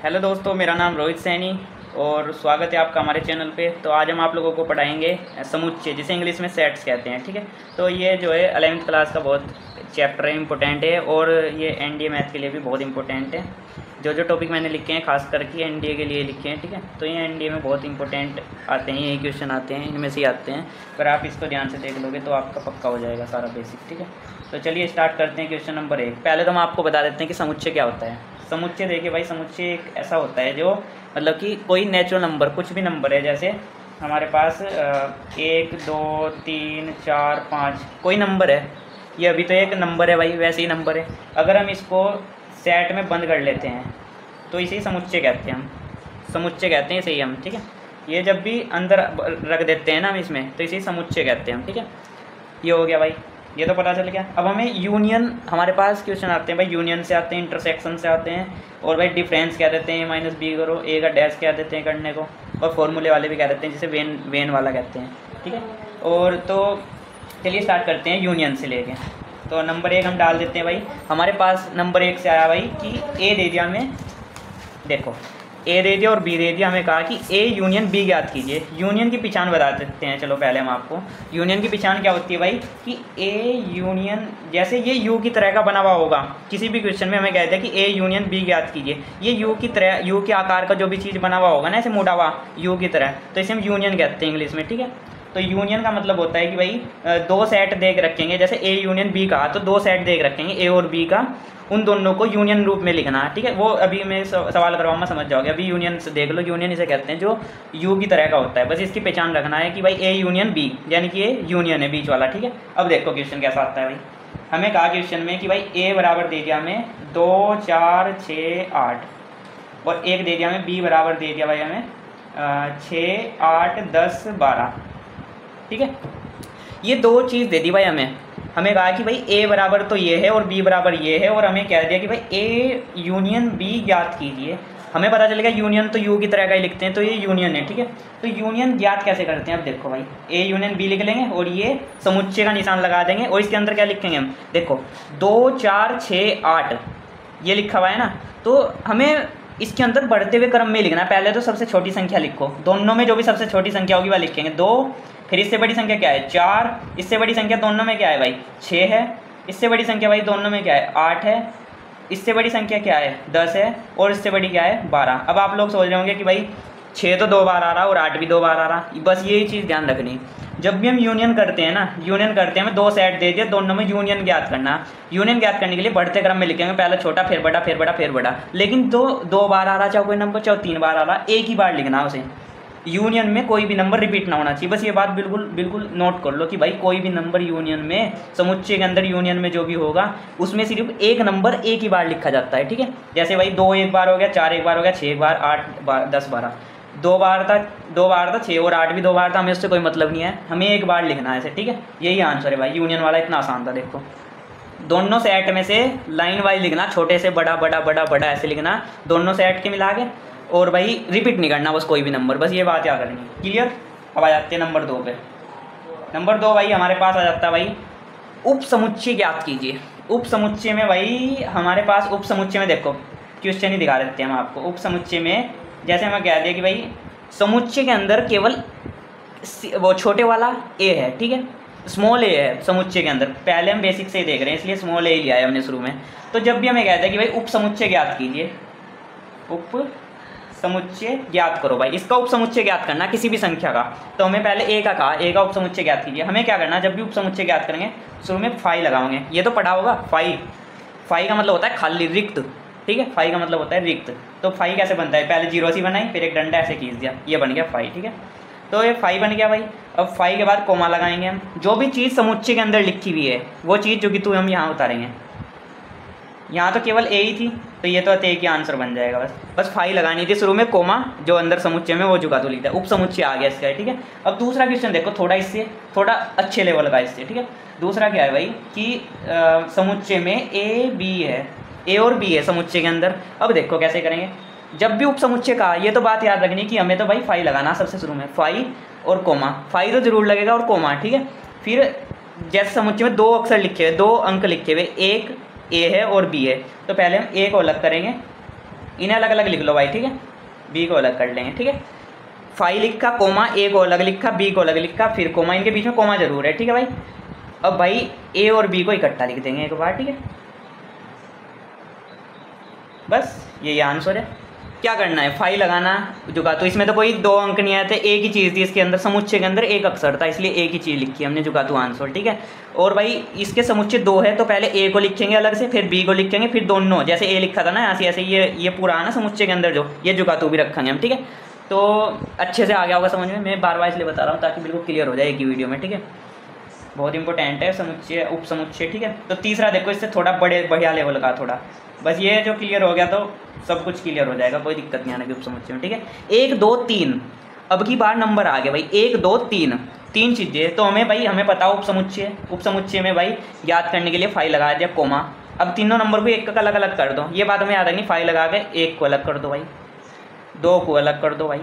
Hello दोस्तों, मेरा नाम रोहित सैनी और स्वागत है आपका हमारे चैनल पे। तो आज हम आप लोगों को पढ़ाएंगे समुच्चय, जिसे इंग्लिश में सेट्स कहते हैं। ठीक है, तो ये जो है 11वीं क्लास का बहुत चैप्टर है, इम्पोर्टेंट है और ये एनडीए मैथ के लिए भी बहुत इंपॉर्टेंट है। जो टॉपिक मैंने लिखे हैं खास करके एनडीए के लिए लिखे हैं। ठीक है, तो ये एनडीए में बहुत इंपॉर्टेंट आते हैं, ये क्वेश्चन आते हैं, इनमें से ही आते हैं। अगर आप इसको ध्यान से देख लोगे तो आपका पक्का हो जाएगा सारा बेसिक। ठीक है, तो चलिए स्टार्ट करते हैं। Question number 1। पहले तो हम आपको बता देते हैं कि समुच्चय क्या होता है। समुच्चय देखिए भाई, समुच्चय एक ऐसा होता है जो मतलब कि कोई नेचुरल नंबर, कुछ भी नंबर है, जैसे हमारे पास 1 2 3 4 5 कोई नंबर है, ये अभी तो एक नंबर है भाई, वैसे ही नंबर है। अगर हम इसको सेट में बंद कर लेते हैं तो इसे ही समुच्चय कहते हैं, हम समुच्चय कहते हैं इसे ही हम। ठीक है, ये जब भी अंदर रख देते हैं ना हम इसमें, तो इसे ही समुच्चय कहते हैं हम। ठीक है, ये हो गया भाई, ये तो पता चल गया। अब हमें यूनियन, हमारे पास क्वेश्चन आते हैं भाई, यूनियन से आते हैं, इंटरसेक्शन से आते हैं, और भाई डिफरेंस कह देते हैं, -b करो, a का डैश कह देते हैं करने को, और फॉर्मूले वाले भी कह देते हैं, जिसे वेन वाला कहते हैं। ठीक है, और तो चलिए स्टार्ट करते हैं यूनियन से लेके। तो नंबर 1 हम डाल देते हैं भाई। हमारे पास नंबर 1 से आया भाई कि a दे दिया हमें, देखो ए दे दिया और बी दे दिया। हमें कहा कि ए यूनियन बी ज्ञात कीजिए। यूनियन की पहचान बता देते हैं। चलो पहले हम आपको यूनियन की पहचान क्या होती है भाई, कि ए यूनियन, जैसे ये यू की तरह का बना हुआ होगा, किसी भी क्वेश्चन में हमें कहते हैं कि ए यूनियन बी ज्ञात कीजिए, ये यू की तरह, यू के आकार का जो भी चीज़ बना हुआ होगा ना, ऐसे मुड़ा हुआ यू की तरह, तो इसे हम यूनियन कहते हैं इंग्लिश में। ठीक है, तो यूनियन का मतलब होता है कि भाई दो सेट देख रखेंगे, जैसे ए यूनियन बी का, तो दो सेट देख रखेंगे ए और बी का, उन दोनों को यूनियन रूप में लिखना है। ठीक है, वो अभी मैं सवाल करवाऊंगा, समझ जाओगे। अभी यूनियन से देख लो, यूनियन इसे कहते हैं जो यू की तरह का होता है, बस इसकी पहचान रखना है कि भाई ए यूनियन बी, यानी कि ये यूनियन है बीच वाला। ठीक है, अब देखो क्वेश्चन कैसा आता है भाई। हमें कहा क्वेश्चन में कि भाई ए बराबर दे दिया हमें 2 4 6 8, और एक दे दिया हमें बी बराबर दे दिया भाई हमें 6 8 10 12। ठीक है, ये दो चीज़ दे दी भाई हमें कहा कि भाई ए बराबर तो ये है और बी बराबर ये है, और हमें कह दिया कि भाई ए यूनियन बी ज्ञात कीजिए। हमें पता चलेगा यूनियन तो यू की तरह का ही लिखते हैं, तो ये यूनियन है। ठीक है, तो यूनियन ज्ञात कैसे करते हैं, अब देखो भाई, ए यूनियन बी लिख लेंगे और ये समुच्चय का निशान लगा देंगे, और इसके अंदर क्या लिखेंगे हम, देखो 2 4 6 8 ये लिखा हुआ है ना, तो हमें इसके अंदर बढ़ते हुए क्रम में लिखना है। पहले तो सबसे छोटी संख्या लिखो, दोनों में जो भी सबसे छोटी संख्या होगी वह लिखेंगे 2, फिर इससे बड़ी संख्या क्या है 4, इससे बड़ी संख्या दोनों में क्या है भाई 6 है, इससे बड़ी संख्या भाई दोनों में क्या है 8 है, इससे बड़ी संख्या क्या है 10 है, और इससे बड़ी क्या है 12। अब आप लोग सोच रहे होंगे कि भाई 6 तो 2 बार आ रहा और 8 भी 2 बार आ रहा। बस यही चीज़ ध्यान रखनी, जब भी हम यूनियन करते हैं ना, यूनियन करते हैं, हमें दो सेट दे दिए, दोनों में यूनियन ज्ञात करना। यूनियन ज्ञात करने के लिए बढ़ते क्रम में लिखेंगे, पहले छोटा फिर बड़ा फिर बड़ा फिर बड़ा, लेकिन तो 2 बार आ रहा चाहे कोई नंबर, चाहे 3 बार आ रहा, एक ही बार लिखना उसे। यूनियन में कोई भी नंबर रिपीट ना होना चाहिए, बस ये बात बिल्कुल बिल्कुल नोट कर लो कि भाई कोई भी नंबर यूनियन में, समुच्चय के अंदर यूनियन में जो भी होगा, उसमें सिर्फ एक नंबर एक ही बार लिखा जाता है। ठीक है, जैसे भाई 2 एक बार हो गया, 4 एक बार हो गया, 6 एक बार, 8 बार, 10 12, 2 बार था 6, और 8 भी 2 बार था, हमें उससे कोई मतलब नहीं है, हमें एक बार लिखना है ऐसे। ठीक है, यही आंसर है भाई, यूनियन वाला इतना आसान था। देखो दोनों सेट में से लाइन वाइज लिखना, छोटे से बड़ा बड़ा बड़ा बड़ा ऐसे लिखना, दोनों सेट के मिला के, और भाई रिपीट नहीं करना बस कोई भी नंबर, बस ये बात याद रखनी। क्लियर। अब आ जाते हैं नंबर 2 पे। नंबर 2 भाई हमारे पास आ जाता है भाई, उप समुच्चय ज्ञात कीजिए। उप समुच्चय में भाई हमारे पास, उप समुच्चय में देखो क्वेश्चन ही दिखा देते हैं हम आपको। उप समुच्चय में जैसे हमें कह दिया कि भाई समुच्चय के अंदर केवल वो छोटे वाला ए है। ठीक है, स्मॉल ए है समुच्चय के अंदर, पहले हम बेसिक से ही देख रहे हैं इसलिए स्मॉल ए लिया है हमने शुरू में। तो जब भी हमें कहता है कि भाई उप समुच्चय ज्ञात कीजिए, उप समुच्चय ज्ञात करो भाई, इसका उप समुच्चय ज्ञात करना किसी भी संख्या का, तो हमें पहले ए का कहा, ए का उप समुच्चय ज्ञात कीजिए। हमें क्या करना, जब भी उप समुच्चय ज्ञात करेंगे शुरू में फाई लगाओगे, ये तो पढ़ा होगा फाई। फाई का मतलब होता है खाली, रिक्त। ठीक है, फाई का मतलब होता है रिक्त। तो फाई कैसे बनता है, पहले 0 सी बनाई, फिर एक डंडा ऐसे खींच दिया, ये बन गया फाई। ठीक है, तो ये फाई बन गया भाई। अब फाई के बाद कोमा लगाएंगे हम, जो भी चीज़ समुच्चय के अंदर लिखी हुई है वो चीज़ जो कि तू हम यहाँ उतारेंगे। यहाँ तो केवल ए ही थी, तो ये तो ए की आंसर बन जाएगा। बस फाई लगानी थी शुरू में, कोमा जो अंदर समुच्चय में वो जुगा तो लिखता है, उप समुच्चय आ गया इसका। ठीक है, अब दूसरा क्वेश्चन देखो, थोड़ा इससे थोड़ा अच्छे लेवल का इससे। ठीक है, दूसरा क्या है भाई कि समुच्चय में ए बी है, ए और बी है समुच्चय के अंदर। अब देखो कैसे करेंगे, जब भी उप समुच्चय का, ये तो बात याद रखनी कि हमें तो भाई फाई लगाना सबसे शुरू में, फाई और कोमा, फाई तो जरूर लगेगा और कोमा। ठीक है, फिर जैसे समुच्चय में 2 अक्षर लिखे हुए, 2 अंक लिखे हुए, एक ए है और बी है, तो पहले हम ए को अलग करेंगे, इन्हें अलग अलग लिख लो भाई, ठीक है, बी को अलग कर लेंगे, ठीक है। फाई लिखा, कोमा, ए को अलग लिखा, बी को अलग लिखा, फिर कोमा, इनके बीच में कोमा जरूर है, ठीक है भाई। अब भाई ए और बी को इकट्ठा लिख देंगे एक बार, ठीक है, बस ये आंसर है। क्या करना है, फाई लगाना जुगातू, इसमें तो कोई 2 अंक नहीं आए थे, एक ही चीज़ थी इसके अंदर, समुच्चय के अंदर एक अक्षर था, इसलिए एक ही चीज़ लिखी हमने, जुगातू आंसर, ठीक है। और भाई इसके समुच्चय 2 है तो पहले ए को लिखेंगे अलग से, फिर बी को लिखेंगे, फिर दोनों, जैसे ए लिखा था ना यहाँ से ऐसे ये पूरा है ना समुच्चय के अंदर जो, ये जुगातू भी रखेंगे हम, ठीक है। तो अच्छे से आ गया होगा समझ में, मैं बार बार इसलिए बता रहा हूँ ताकि बिल्कुल क्लियर हो जाए एक ही वीडियो में, ठीक है। बहुत इंपॉर्टेंट है समुच्चय, उप समुच्चय, ठीक है। तो तीसरा देखो, इससे थोड़ा बढ़िया लेवल का, थोड़ा बस ये जो क्लियर हो गया तो सब कुछ क्लियर हो जाएगा, कोई दिक्कत नहीं आने की उप समुच्चय में, ठीक है। 1 2 3, अब की बार नंबर आ गया भाई, 1 2 3, 3 चीज़ें, तो हमें पता उप समुच्चय में भाई याद करने के लिए फाई लगा दिया, कोमा। अब तीनों नंबर को एक का अलग अलग कर दो, ये बात हमें याद रखनी, फाई लगा के 1 को अलग कर दो भाई, 2 को अलग कर दो भाई,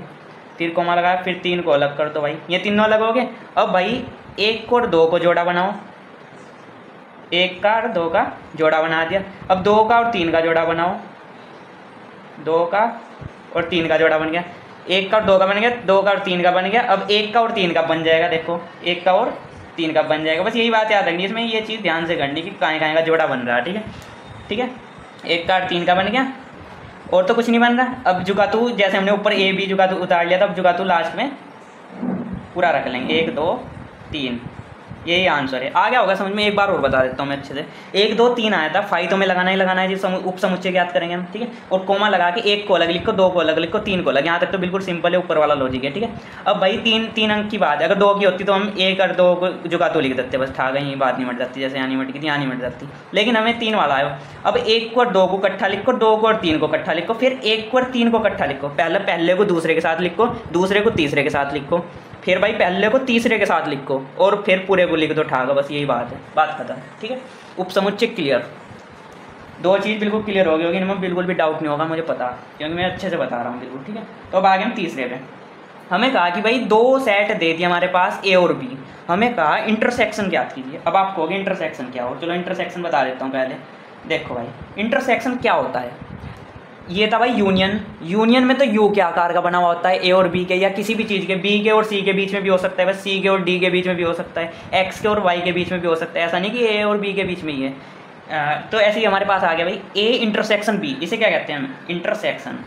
फिर कोमा लगा, फिर 3 को अलग कर दो भाई, ये तीनों अलग हो गए। अब भाई 1 और 2 को जोड़ा बनाओ, 1 का और 2 का जोड़ा बना दिया। अब 2 का और 3 का जोड़ा बनाओ, 2 का और 3 का जोड़ा बन गया, 1 का और 2 का बन गया, 2 का और 3 का बन गया। अब 1 का और 3 का बन जाएगा, देखो 1 का और 3 का बन जाएगा, बस यही बात याद रखनी, इसमें ये चीज़ ध्यान से करनी कि कहाँ का जोड़ा बन रहा है, ठीक है, ठीक है। 1 का और 3 का बन गया, और तो कुछ नहीं बन रहा। अब जुगातू जैसे हमने ऊपर ए बी जुगातू उतार लिया था, अब जुगातू लास्ट में पूरा रख लेंगे, 1 2 3, यही आंसर है। आ गया होगा समझ में, एक बार और बता देता हूँ मैं अच्छे से। 1 2 3 आया था, फाई तो हमें लगाना ही लगाना है जी, उप समुच्चय याद करेंगे हम, ठीक है। और कोमा लगा के 1 को अलग लिखो, 2 को अलग लिखो, 3 को अलग, यहाँ तक तो बिल्कुल सिंपल है, ऊपर वाला लॉजिक है, ठीक है। अब भाई 3 अंक की बात है, अगर 2 की होती तो हम 1 और 2 को जुगातू लिख देते, बस ठा गई, बात नहीं मट जाती, जैसे यहाँ नहीं मट गई थी यहाँ नहीं मट जाती, लेकिन हमें 3 वाला आया। अब 1 को और 2 को इकट्ठा लिखो, 2 को और 3 को इकट्ठा लिखो, फिर 1 को और 3 को इकट्ठा लिखो, पहले को दूसरे के साथ लिखो, दूसरे को तीसरे के साथ लिखो, फिर भाई पहले को तीसरे के साथ लिखो, और फिर पूरे को लिख दो ठागा, बस यही बात है, बात खत्म, ठीक है। उपसमुच्चय क्लियर, 2 चीज़ बिल्कुल क्लियर हो गई होगी, इनमें बिल्कुल भी डाउट नहीं होगा, मुझे पता, क्योंकि मैं अच्छे से बता रहा हूँ बिल्कुल, ठीक है। तो अब आगे हम तीसरे पे, हमें कहा कि भाई 2 सेट दे दिए हमारे पास ए और बी, हमें कहा इंटरसेक्शन ज्ञात कीजिए। अब आप कहोगे इंटरसेक्शन क्या हो, चलो इंटरसेक्शन बता देता हूँ पहले। देखो भाई इंटरसेक्शन क्या होता है, ये था भाई यूनियन में तो यू के आकार का बना हुआ होता है, ए और बी के, या किसी भी चीज़ के, बी के और सी के बीच में भी हो सकता है, बस सी के और डी के बीच में भी हो सकता है, एक्स के और वाई के बीच में भी हो सकता है, ऐसा नहीं कि ए और बी के बीच में ही है। तो ऐसे ही हमारे पास आ गया भाई ए इंटरसेक्शन बी, इसे क्या कहते हैं हम, इंटरसेक्शन,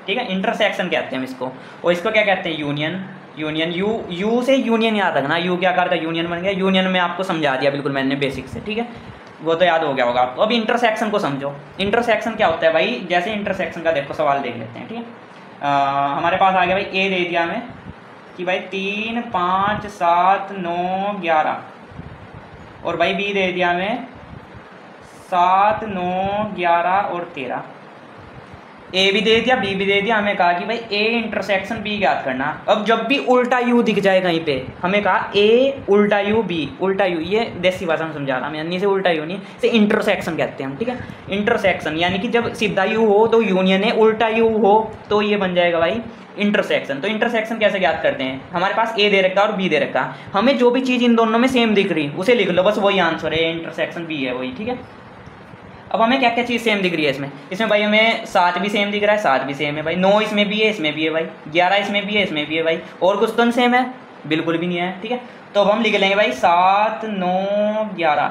ठीक है, इंटरसेक्शन कहते हैं हम इसको। और इसको क्या कहते हैं, यूनियन यू से यूनियन याद रखना, यू के आकार का यूनियन बन गया, यूनियन में आपको समझा दिया बिल्कुल मैंने बेसिक से, ठीक है, वो तो याद हो गया होगा आपको। अब इंटरसेक्शन को समझो, इंटरसेक्शन क्या होता है भाई, जैसे इंटरसेक्शन का देखो सवाल देख लेते हैं, ठीक है। हमारे पास आ गया भाई ए दे दिया हमें कि भाई 3 5 7 9 11, और भाई बी दे दिया हमें 7 9 11 और 13, ए भी दे दिया बी भी दे दिया, हमें कहा कि भाई ए इंटरसेक्शन बी याद करना। अब जब भी उल्टा यू दिख जाए कहीं पे, हमें कहा ए उल्टा यू बी, उल्टा यू, ये देसी भाषा में समझा रहा हूँ, यानी से उल्टा यू नहीं, इसे इंटरसेक्शन कहते हैं हम, ठीक है। इंटरसेक्शन यानी कि जब सीधा यू हो तो यूनियन है, उल्टा यू हो तो ये बन जाएगा भाई इंटरसेक्शन। तो इंटरसेक्शन कैसे याद करते हैं, हमारे पास ए दे रखा और बी दे रखा, हमें जो भी चीज़ इन दोनों में सेम दिख रही उसे लिख लो, बस वही आंसर है, इंटरसेक्शन बी है वही, ठीक है। अब हमें क्या क्या चीज़ सेम दिख रही है इसमें भाई हमें 7 भी सेम दिख रहा है, 7 भी सेम है भाई, 9 इसमें भी है, इसमें भी है भाई, 11 इसमें भी है, इसमें भी है भाई, और कुछ तो सेम है, बिल्कुल भी नहीं है, ठीक है। तो अब हम लिख लेंगे भाई 7 9 11,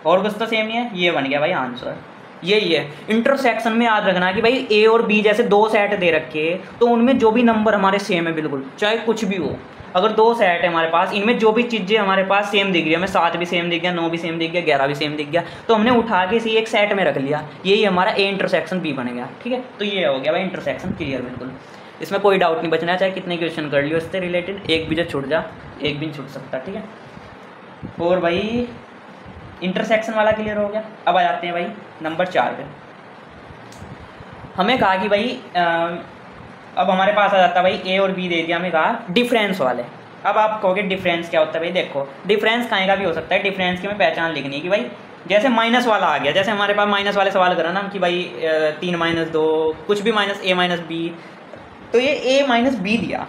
और कुछ तो सेम नहीं है, ये बन गया भाई आंसर, यही है। इंटरसेक्शन में याद रखना कि भाई ए और बी जैसे 2 सेट दे रखे, तो उनमें जो भी नंबर हमारे सेम है बिल्कुल, चाहे कुछ भी हो, अगर 2 सेट है हमारे पास, इनमें जो भी चीज़ें हमारे पास सेम दिख रही है, हमें 7 भी सेम दिख गया, 9 भी सेम दिख गया, 11 भी सेम दिख गया, तो हमने उठा के इसी एक सेट में रख लिया, यही हमारा ए इंटरसेक्शन बी बन गया, ठीक है। तो ये हो गया भाई इंटरसेक्शन क्लियर बिल्कुल, इसमें कोई डाउट नहीं बचना, चाहे कितने क्वेश्चन कर लियो इससे रिलेटेड, एक भी जो छूट जा, एक भी नहीं छूट सकता, ठीक है। और भाई इंटरसेक्शन वाला क्लियर हो गया। अब आ जाते हैं भाई नंबर 4 पे, हमें कहा कि भाई अब हमारे पास आ जाता है भाई ए और बी दे दिया, हमें कहा डिफरेंस वाले। अब आप कहोगे डिफरेंस क्या होता है भाई, देखो डिफरेंस कहीं का भी हो सकता है, डिफरेंस की हमें पहचान लिखनी है कि भाई जैसे माइनस वाला आ गया, जैसे हमारे पास माइनस वाले सवाल करा ना कि भाई 3 - 2 कुछ भी माइनस ए माइनस बी, तो ये ए माइनस बी दिया,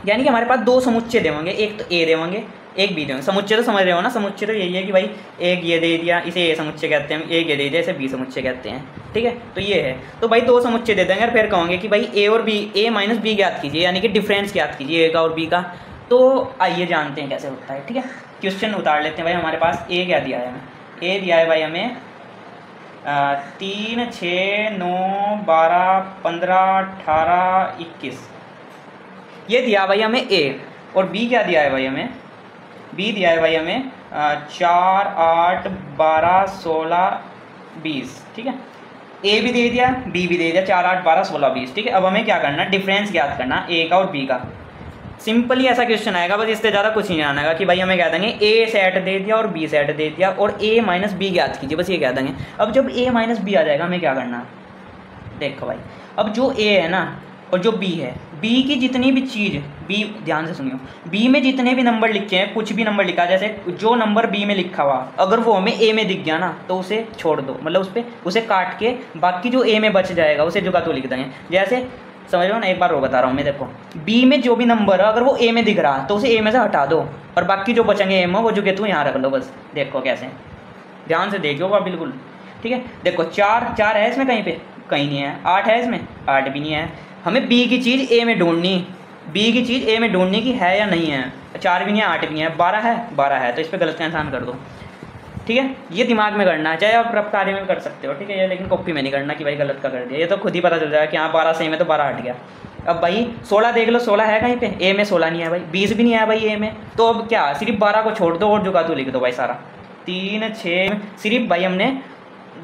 यानी कि हमारे पास 2 समुच्चय देंगे, एक तो ए देंगे एक बी देंगे। समुच्चय तो समझ रहे हो ना, समुच्चय तो यही है कि भाई एक ये दे दिया, इसे ए समुच्चय कहते हैं, एक ये दे दिया, इसे बी समुच्चय कहते हैं, ठीक है। तो ये है, तो भाई दो समुच्चय दे देंगे और फिर कहोगे कि भाई ए और बी, ए माइनस बी ज्ञात कीजिए, यानी कि डिफरेंस ज्ञात कीजिए ए का और बी का। तो आइए जानते हैं कैसे होता है, ठीक है। क्वेश्चन उतार लेते हैं भाई। हमारे पास ए क्या दिया है हमें, ए दिया है भाई हमें 3, 6, 9, 12, 15, 18, 21, ये दिया भाई हमें ए। और बी क्या दिया है भाई हमें, बी दिया है भाई हमें 4, 8, 12, 16, 20, ठीक है। ए भी दे दिया, बी भी दे दिया, 4, 8, 12, 16, 20, ठीक है। अब हमें क्या करना, डिफरेंस ज्ञात करना ए का और बी का। सिंपली ऐसा क्वेश्चन आएगा, बस इससे ज़्यादा कुछ नहीं आना कि भाई हमें कह देंगे ए सेट दे दिया और बी सेट दे दिया और ए माइनस बी ज्ञात कीजिए, बस ये कह देंगे। अब जब ए माइनस बी आ जाएगा हमें क्या करना, देखो भाई, अब जो ए है ना और जो बी है, बी की जितनी भी चीज़, बी ध्यान से सुनियो, बी में जितने भी नंबर लिखे हैं, कुछ भी नंबर लिखा है, जैसे जो नंबर बी में लिखा हुआ अगर वो हमें ए में दिख गया ना तो उसे छोड़ दो, मतलब उस पर उसे काट के बाकी जो ए में बच जाएगा उसे जुगा तो लिख देंगे। जैसे समझ लो ना, एक बार वो बता रहा हूँ मैं, देखो बी में जो भी नंबर है अगर वो ए में दिख रहा तो उसे ए में से हटा दो और बाकी जो बचेंगे ए में वो जुगे तू यहाँ रख लो, बस देखो कैसे, ध्यान से देखिएगा बिल्कुल, ठीक है। देखो 4 है इसमें, कहीं पे कहीं नहीं है। 8 है इसमें, 8 भी नहीं है। हमें बी की चीज़ ए में ढूंढनी, बी की चीज़ ए में ढूंढनी की है या नहीं है। 4 भी नहीं है, 8 भी नहीं है, 12 है, तो इस पर गलत का इंसान कर दो, ठीक है। ये दिमाग में करना है, चाहे आप रफ कार्य में कर सकते हो, ठीक है, ये लेकिन कॉपी में नहीं करना कि भाई गलत का कर दिया, ये तो खुद ही पता चल जाएगा कि हाँ 12 सही में तो 12 हट गया। अब भाई 16 देख लो, 16 है कहीं पे, ए में 16 नहीं है भाई, 20 भी नहीं है भाई ए में, तो अब क्या, सिर्फ 12 को छोड़ दो और जुगा तो लिख दो भाई सारा। 3, 6, सिर्फ भाई हमने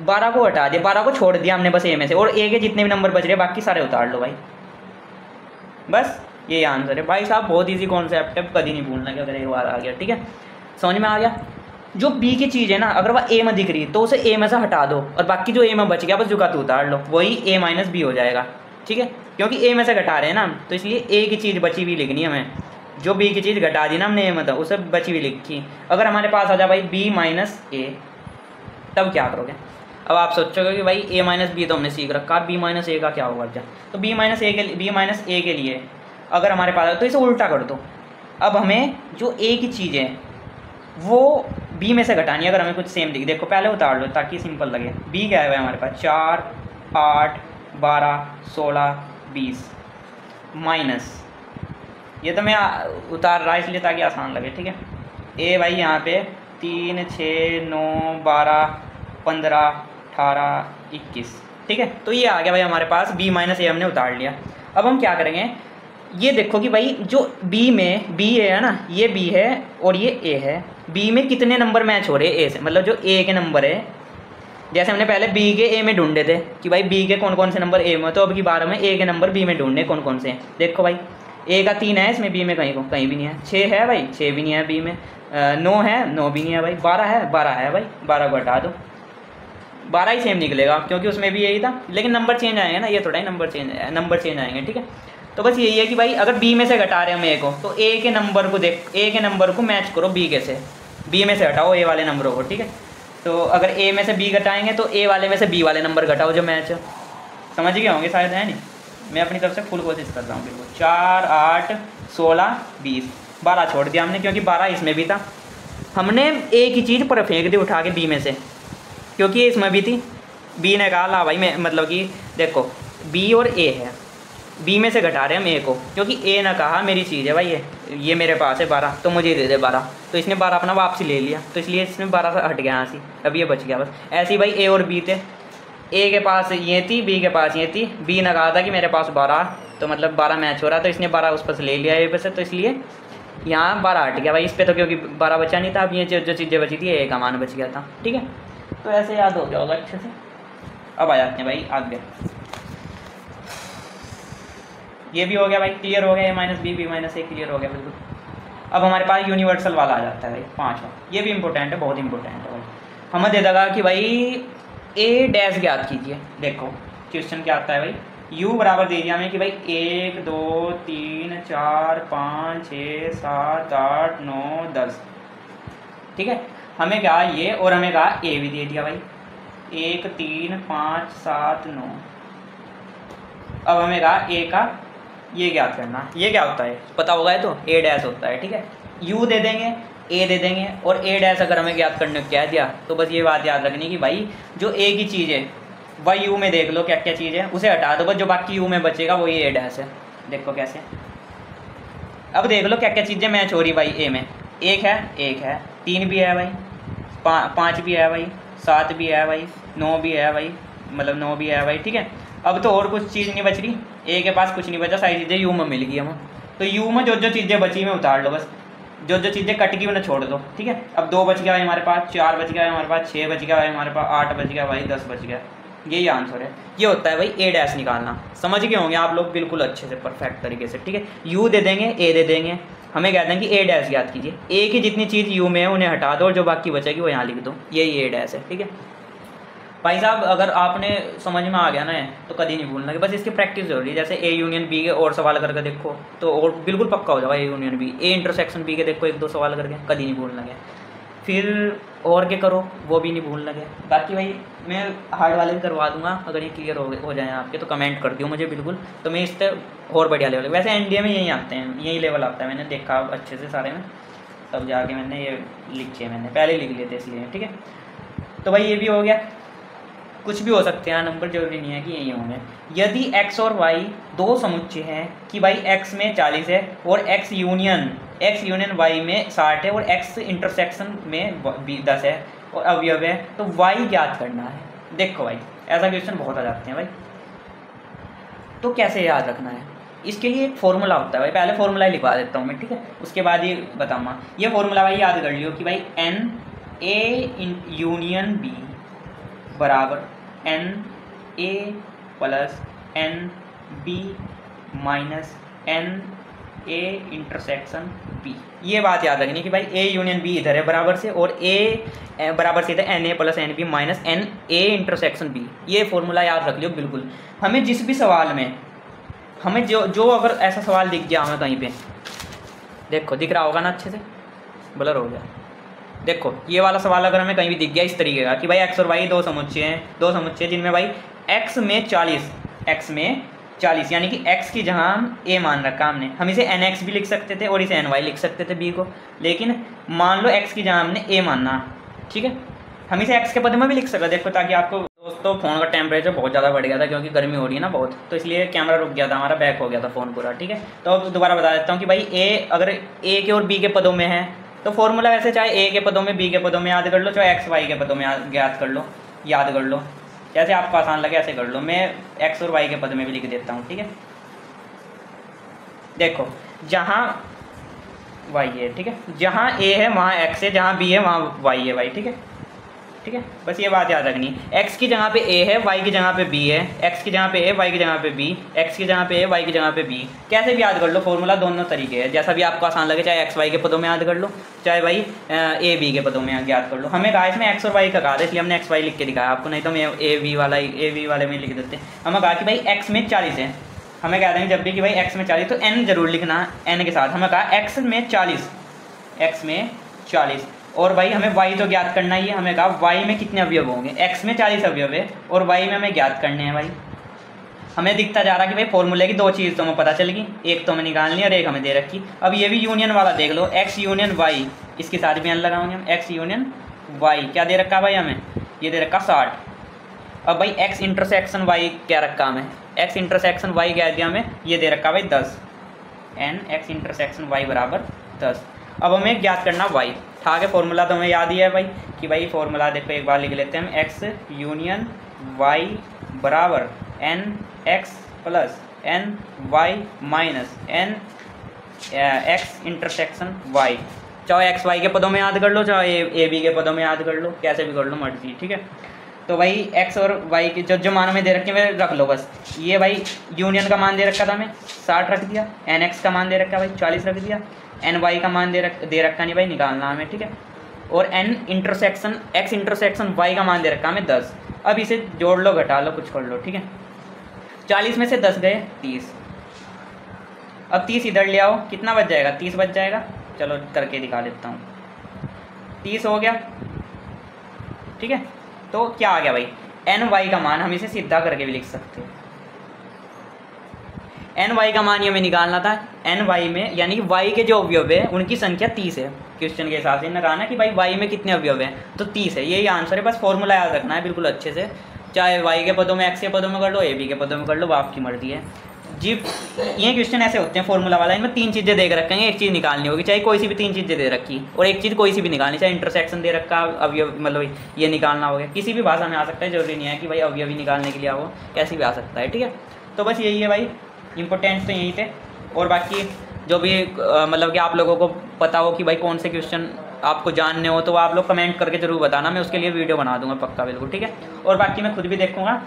12 को हटा दिया, 12 को छोड़ दिया हमने बस ए में से, और ए के जितने भी नंबर बच रहे बाकी सारे उतार लो भाई, बस ये आंसर है भाई साहब। बहुत ईजी कॉन्सेप्ट है, कभी नहीं भूलना कि अगर एक बार आ गया, ठीक है, समझ में आ गया। जो बी की चीज़ है ना अगर वह ए में दिख रही तो उसे ए में से हटा दो और बाकी जो ए में बच गया बस जुगा तो उतार लो, वही ए माइनस बी हो जाएगा, ठीक है। क्योंकि ए में से घटा रहे हैं ना तो इसलिए ए की चीज़ बची हुई लिखनी है हमें, जो बी की चीज़ घटा दी ना हमने ए में, उसे बची हुई लिखी। अगर हमारे पास आ जाए भाई बी माइनस ए, तब क्या करोगे। अब आप सोचोगे कि भाई ए माइनस बी तो हमने सीख रखा, बी माइनस ए का क्या होगा, क्या तो बी माइनस ए के लिए अगर हमारे पास तो इसे उल्टा कर दो। अब हमें जो ए की चीज़ है वो बी में से घटानी है, अगर हमें कुछ सेम दिख, देखो पहले उतार लो ताकि सिंपल लगे। बी क्या है भाई हमारे पास 4, 8, 12, 16, 20 माइनस, ये तो मैं उतार रहा इसलिए ताकि आसान लगे, ठीक है। ए भाई यहाँ पे 3, 6, 9, 12, 15, 18, 21, ठीक है। तो ये आ गया भाई हमारे पास बी माइनस ए हमने उतार लिया। अब हम क्या करेंगे, ये देखो कि भाई जो बी में बी है ना, ये बी है और ये ए है, बी में कितने नंबर मैच हो रहे हैं ए से, मतलब जो ए के नंबर है, जैसे हमने पहले बी के ए में ढूंढे थे कि भाई बी के कौन कौन से नंबर ए में, तो अब की बार में ए के नंबर बी में ढूंढने कौन कौन से हैं। देखो भाई ए का 3 है इसमें, बी में कहीं भी नहीं है। 6 है भाई, 6 भी नहीं है बी में। 9 है, 9 भी नहीं है भाई। 12 है, 12 है भाई, 12 को हटा दो, 12 ही सेम निकलेगा क्योंकि उसमें भी यही था, लेकिन नंबर चेंज आएंगे ना, ये थोड़ा ही नंबर चेंज आएंगे, ठीक है। तो बस यही है कि भाई अगर बी में से घटा रहे हैं हम ए को, तो ए के नंबर को देख, ए के नंबर को मैच करो बी के से, बी में से हटाओ ए वाले नंबरों को, ठीक है। तो अगर ए में से बी घटाएंगे तो ए वाले में से बी वाले नंबर घटाओ जो मैच, समझ गए होंगे शायद, है नहीं, मैं अपनी तरफ से फुल कोशिश कर रहा हूँ बिल्कुल। 4, 8, 16, 20, 12 छोड़ दिया हमने क्योंकि 12 इसमें भी था। हमने ए की चीज़ पर फेंक दी उठा के बी में से, क्योंकि इसमें भी थी। बी ने कहा ला भाई मैं, मतलब कि देखो बी और ए है, बी में से घटा रहे हैं हम ए को, क्योंकि ए ने कहा मेरी चीज़ है भाई ये मेरे पास है 12, तो मुझे दे दे 12, तो इसने 12 अपना वापसी ले लिया, तो इसलिए इसने 12 से हट गया यहाँ से, अब ये बच गया बस। ऐसे ही भाई ए और बी थे, ए के पास ये थी, बी के पास ये थी, बी ने कहा था कि मेरे पास 12, तो मतलब 12 मैच हो रहा, तो इसने 12 उस पर से ले लिया ए पे से, तो इसलिए यहाँ 12 हट गया भाई इस पर, तो क्योंकि 12 बचा नहीं था। अब ये जो चीज़ें बची थी ए का मान बच गया था, ठीक है। तो ऐसे याद हो गया होगा अच्छे से। अब आ जाते हैं भाई आगे, ये भी हो गया भाई, क्लियर हो गया, ए माइनस बी, बी माइनस ए क्लियर हो गया बिल्कुल। अब हमारे पास यूनिवर्सल वाला आ जाता है भाई 5वां, ये भी इंपॉर्टेंट है, बहुत इंपॉर्टेंट है भाई। हमें दे देगा कि भाई ए डैश ज्ञात कीजिए। देखो क्वेश्चन क्या आता है भाई, यू बराबर दे दिया हमें कि भाई 1, 2, 3, 4, 5, 6, 7, 8, 9, 10, ठीक है। हमें कहा ये, और हमें कहा ए भी दे दिया भाई, 1, 3, 5, 7, 9। अब हमें कहा ए का ये ज्ञात करना, ये क्या होता है पता होगा है, तो ए डैश होता है, ठीक है। यू दे देंगे, ए दे देंगे, और ए डैश अगर हमें ज्ञात करने को कह दिया तो बस ये बात याद रखनी कि भाई जो ए की चीज़ है वही यू में देख लो क्या क्या चीज़ है, उसे हटा दो, बस जो बाकी यू में बचेगा वही ए डैश है। देखो कैसे, अब देख लो क्या क्या चीज़ें मैच हो रही भाई ए में। एक है, 3 भी है भाई, 5 भी है भाई, 7 भी है भाई, 9 भी है भाई, मतलब 9 भी है भाई, ठीक है। अब तो और कुछ चीज़ नहीं बच रही, ए के पास कुछ नहीं बचा, सारी चीज़ें यू में मिल गई हमें। तो यू में जो जो चीज़ें बची में उतार लो, बस जो जो चीज़ें कट गई उन्हें छोड़ दो, ठीक है। अब 2 बच गया है हमारे पास, 4 बच गया है हमारे पास, 6 बच गया है हमारे पास, 8 बच गया भाई, 10 बच गया। यही आंसर है। ये होता है भाई ए डैश निकालना। समझ गए होंगे आप लोग बिल्कुल अच्छे से, परफेक्ट तरीके से, ठीक है। यू दे देंगे, ए दे देंगे, हमें कहते हैं कि ए डैश याद कीजिए। ए की जितनी चीज़ यू में है उन्हें हटा दो और जो बाकी बचेगी वो यहाँ लिख दो, यही ए डैश है, ठीक है भाई साहब। अगर आपने समझ में आ गया ना तो कभी नहीं भूलना कि बस इसकी प्रैक्टिस जरूरी है। जैसे ए यूनियन बी के और सवाल करके देखो तो और बिल्कुल पक्का हो जाएगा A union B. A intersection B के देखो 1-2 सवाल करके, कभी नहीं भूलना है। फिर और के करो वो भी नहीं भूलना है। बाकी भाई मैं हार्ड वाले भी करवा दूंगा, अगर ये क्लियर हो जाए आपके तो कमेंट कर दियो मुझे बिल्कुल, तो मैं इससे और बढ़िया लेवल। वैसे एनडीए में यही आते हैं, यही लेवल आता है, मैंने देखा अच्छे से सारे में, तब जाके मैंने ये लिखे, मैंने पहले लिख लिए थे इसलिए, ठीक है। तो भाई ये भी हो गया। कुछ भी हो सकते हैं नंबर, जरूरी नहीं है कि यही होंगे। यदि x और y दो समुच्चय हैं कि भाई x में 40 है और x यूनियन y में 60 है और x इंटरसेक्शन में 10 है और अवयव है, तो y ज्ञात करना है। देखो भाई ऐसा क्वेश्चन बहुत आ जाते हैं भाई, तो कैसे याद रखना है, इसके लिए एक फॉर्मूला होता है भाई। पहले फॉर्मूला ही लिखवा देता हूँ मैं, ठीक है, उसके बाद ये बताऊँगा। ये फॉर्मूला भाई याद कर लियो कि भाई n a यूनियन b बराबर n a plus n b minus n a intersection b। ये बात याद रखनी कि भाई a यूनियन b इधर है बराबर से, और a बराबर से इधर n a plus n b minus n a intersection b। ये फॉर्मूला याद रख लियो बिल्कुल। हमें जिस भी सवाल में हमें जो अगर ऐसा सवाल दिख गया हमें कहीं पे, देखो दिख रहा होगा ना अच्छे से, ब्लर हो गया, देखो ये वाला सवाल अगर हमें कहीं भी दिख गया इस तरीके का कि भाई x और y दो समुच्चय जिनमें भाई x में 40 यानी कि x की जगह हम a मान रखा हमने, हम इसे nx भी लिख सकते थे और इसे ny लिख सकते थे b को, लेकिन मान लो x की जगह हमने a मानना, ठीक है। हम इसे x के पद में भी लिख सकते, देखो ताकि आपको दोस्तों फ़ोन का टेम्परेचर बहुत ज़्यादा बढ़ गया था क्योंकि गर्मी हो रही है ना बहुत, तो इसलिए कैमरा रुक गया था हमारा, बैक हो गया था फ़ोन पूरा, ठीक है। तो अब दोबारा बता देता हूँ कि भाई अगर a के और b के पदों में है तो फॉर्मूला वैसे चाहे a के पदों में b के पदों में याद कर लो, चाहे x y के पदों में याद कर लो, जैसे आपको आसान लगे ऐसे कर लो। मैं x और y के पद में भी लिख देता हूँ, ठीक है। देखो जहाँ y है, ठीक है, जहाँ a है वहाँ x है, जहाँ b है वहाँ y है भाई, ठीक है। बस ये बात याद रखनी, x की जगह पे a है, y की जगह पे b है, x की जगह पे a, y की जगह पे b, x की जगह पे a, y की जगह पे b। कैसे भी याद कर लो, फॉर्मूला दोनों तरीके है, जैसा भी आपको आसान लगे, चाहे x y के पदों में याद कर लो, चाहे भाई a b के पदों में याद कर लो। हमें कहा इसमें x और y का कहा था इसलिए हमने x y लिख के दिखाया आपको, नहीं तो हम a b वाले में लिख देते। हमें कहा कि भाई x में 40 है, हमें कहते हैं जब भी कि भाई x में 40 तो n जरूर लिखना n के साथ। हमें कहा x में 40 और भाई हमें y तो ज्ञात करना ही है। हमें कहा y में कितने अवयव होंगे, x में 40 अवयव है और y में हमें ज्ञात करने हैं भाई। हमें दिखता जा रहा कि भाई फॉर्मूले की दो चीज़ तो हमें पता चल गई, एक तो हमें निकालनी और एक हमें दे रखी। अब ये भी यूनियन वाला देख लो, x यूनियन y, इसके साथ भी n लगाएंगे हम, x यूनियन y क्या दे रखा भाई हमें, ये दे रखा 60। अब भाई x इंटरसेक्शन y क्या रखा हमें, x इंटरसेक्शन y क्या दिया हमें, ये दे रखा भाई 10, n x इंटरसेक्शन y बराबर 10। अब हमें ज्ञात करना y, था के फॉर्मूला तो हमें याद ही है भाई कि भाई फॉर्मूला देखो एक बार लिख लेते हैं हम, x यूनियन y बराबर n x plus n y minus n x intersection y। चाहे x y के पदों में याद कर लो, चाहे a b के पदों में याद कर लो, कैसे भी कर लो मर्जी, ठीक है। तो भाई x और y के जो मान हमें दे रखे हैं रख लो बस। ये भाई यूनियन का मान दे रखा था हमें 60 रख दिया, n x का मान दे रखा भाई 40 रख दिया, एन वाई का मान दे रखा नहीं भाई, निकालना हमें, ठीक है। और N intersection X intersection Y का मान दे रखा हमें 10। अब इसे जोड़ लो, घटा लो, कुछ कर लो, ठीक है। 40 में से 10 गए 30, अब 30 इधर ले आओ, कितना बच जाएगा, 30 बच जाएगा। चलो करके दिखा देता हूँ, 30 हो गया, ठीक है। तो क्या आ गया भाई, एन वाई का मान हम इसे सीधा करके भी लिख सकते हैं। एन वाई का मान ये हमें निकालना था, एन वाई में यानी कि वाई के जो अवयव है उनकी संख्या 30 है, क्वेश्चन के हिसाब से निकालना कि भाई वाई में कितने अवयव हैं, तो 30 है, यही आंसर है। बस फॉर्मूला याद रखना है बिल्कुल अच्छे से, चाहे वाई के पदों में, एक्स के पदों में कर लो, ए बी के पदों में कर लो, वो आपकी मर्जी है जी। ये क्वेश्चन ऐसे होते हैं फॉर्मूला वाला, इनमें 3 चीज़ें दे रखेंगे, एक चीज़ निकालनी होगी, चाहे कोई सी भी 3 चीज़ें दे रखी, और एक चीज़ कोई सी भी निकालनी, चाहे इंटरसेक्शन दे रखा अवयव, मतलब ये निकालना हो गया, किसी भी भाषा में आ सकता है, जरूरी नहीं है कि भाई अवयवी निकालने के लिए आओ, कैसी भी आ सकता है, ठीक है। तो बस यही है भाई, इंपॉर्टेंट तो यही थे। और बाकी जो भी मतलब कि आप लोगों को पता हो कि भाई कौन से क्वेश्चन आपको जानने हो, तो आप लोग कमेंट करके जरूर बताना, मैं उसके लिए वीडियो बना दूंगा पक्का, बिल्कुल, ठीक है। और बाकी मैं खुद भी देखूंगा,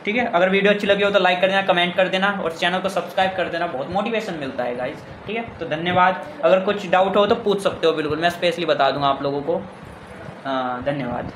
ठीक है। अगर वीडियो अच्छी लगी हो तो लाइक कर देना, कमेंट कर देना, और चैनल को सब्सक्राइब कर देना, बहुत मोटिवेशन मिलता है गाइस, ठीक है। तो धन्यवाद। अगर कुछ डाउट हो तो पूछ सकते हो, बिल्कुल मैं स्पेशली बता दूंगा आप लोगों को। धन्यवाद।